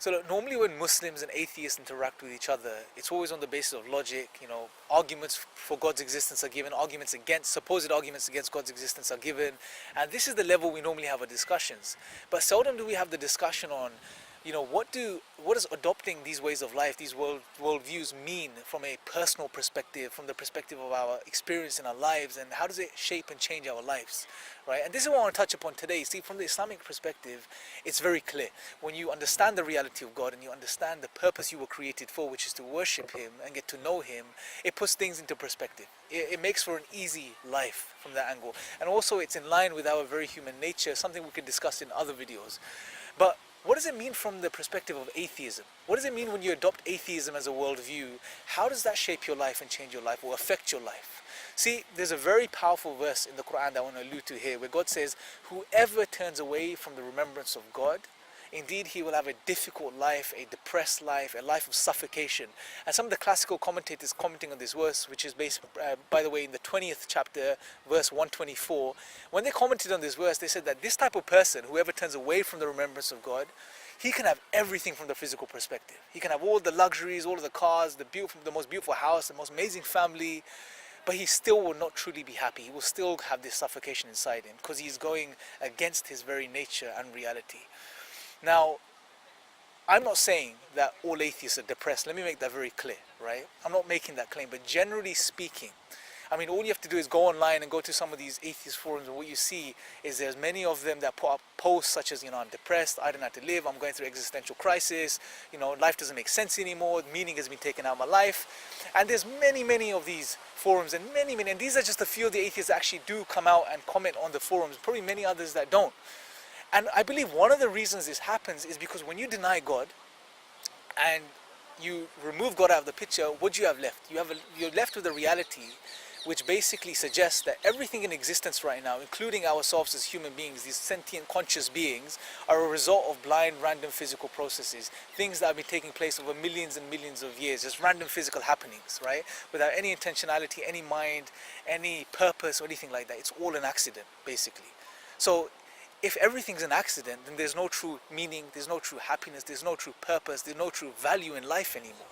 So look, normally when Muslims and atheists interact with each other, it's always on the basis of logic. Arguments for God's existence are given, supposed arguments against God's existence are given, and this is the level we normally have our discussions. But seldom do we have the discussion on, what does adopting these ways of life, these worldviews mean from a personal perspective, from the perspective of our experience in our lives, and how does it shape and change our lives, right? And this is what I want to touch upon today. See, from the Islamic perspective, it's very clear. When you understand the reality of God and you understand the purpose you were created for, which is to worship Him and get to know Him, it puts things into perspective. It makes for an easy life from that angle. And also it's in line with our very human nature, something we could discuss in other videos. But what does it mean from the perspective of atheism? What does it mean when you adopt atheism as a worldview? How does that shape your life and change your life or affect your life? See, there's a very powerful verse in the Quran that I want to allude to here, where God says, whoever turns away from the remembrance of God, indeed he will have a difficult life, a depressed life, a life of suffocation. And some of the classical commentators commenting on this verse, which is based, by the way, in the 20th chapter, verse 124, when they commented on this verse, they said that this type of person, whoever turns away from the remembrance of God, he can have everything from the physical perspective. He can have all the luxuries, all of the cars, the most beautiful house, the most amazing family, but he still will not truly be happy. He will still have this suffocation inside him because he's going against his very nature and reality. Now, I'm not saying that all atheists are depressed. Let me make that very clear, right? I'm not making that claim, but generally speaking, all you have to do is go online and go to some of these atheist forums, and what you see is there's many of them that put up posts such as, I'm depressed, I don't know how to live, I'm going through existential crisis, life doesn't make sense anymore, meaning has been taken out of my life. And there's many of these forums, and many, and these are just a few of the atheists that actually do come out and comment on the forums, probably many others that don't. And I believe one of the reasons this happens is because when you deny God and you remove God out of the picture, what do you have left? You're left with a reality which basically suggests that everything in existence right now, including ourselves as human beings, these sentient conscious beings, are a result of blind, random physical processes, things that have been taking place over millions and millions of years, just random physical happenings, right? Without any intentionality, any mind, any purpose or anything like that. It's all an accident, basically. So if everything's an accident, then there's no true meaning, there's no true happiness, there's no true purpose, there's no true value in life anymore.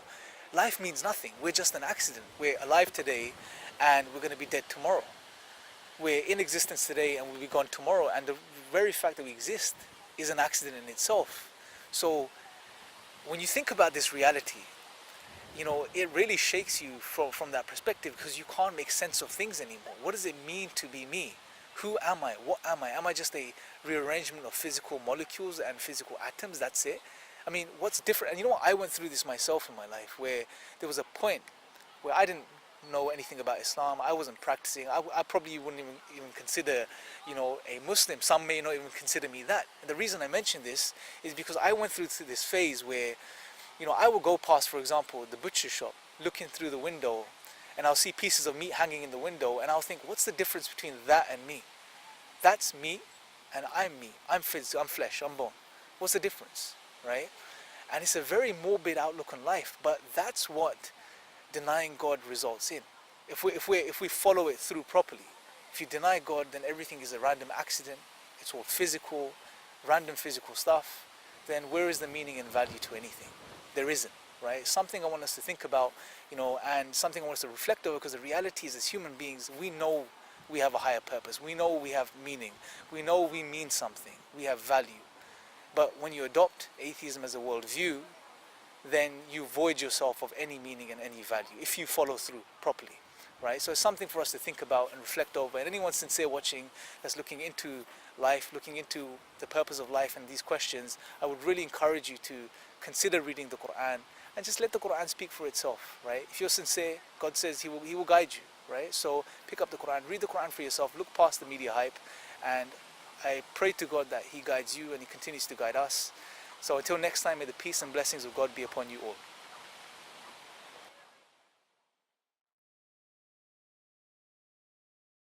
Life means nothing. We're just an accident. We're alive today and we're going to be dead tomorrow. We're in existence today and we'll be gone tomorrow, and the very fact that we exist is an accident in itself. So when you think about this reality, it really shakes you from that perspective, because you can't make sense of things anymore. What does it mean to be me? Who am I? What am I? Am I just a rearrangement of physical molecules and physical atoms? That's it? What's different? And I went through this myself in my life, where there was a point where I didn't know anything about Islam. I wasn't practicing. I probably wouldn't even consider, a Muslim. Some may not even consider me that. And the reason I mention this is because I went through this phase where, I would go past, for example, the butcher shop, looking through the window, and I'll see pieces of meat hanging in the window, and I'll think, what's the difference between that and me? That's me, and I'm me. I'm physical, I'm flesh, I'm bone. What's the difference, right? And it's a very morbid outlook on life, but that's what denying God results in. If we follow it through properly, if you deny God, then everything is a random accident. It's all physical, random physical stuff. Then where is the meaning and value to anything? There isn't, right? Something I want us to think about, and something I want us to reflect over, because the reality is, as human beings, we know we have a higher purpose. We know we have meaning. We know we mean something. We have value. But when you adopt atheism as a worldview, then you void yourself of any meaning and any value if you follow through properly, right? So it's something for us to think about and reflect over. And anyone sincere watching that's looking into life, looking into the purpose of life and these questions, I would really encourage you to consider reading the Quran and just let the Quran speak for itself, right? If you're sincere, God says He will guide you, right? So pick up the Quran, read the Quran for yourself, look past the media hype, and I pray to God that He guides you and He continues to guide us. So until next time, may the peace and blessings of God be upon you all.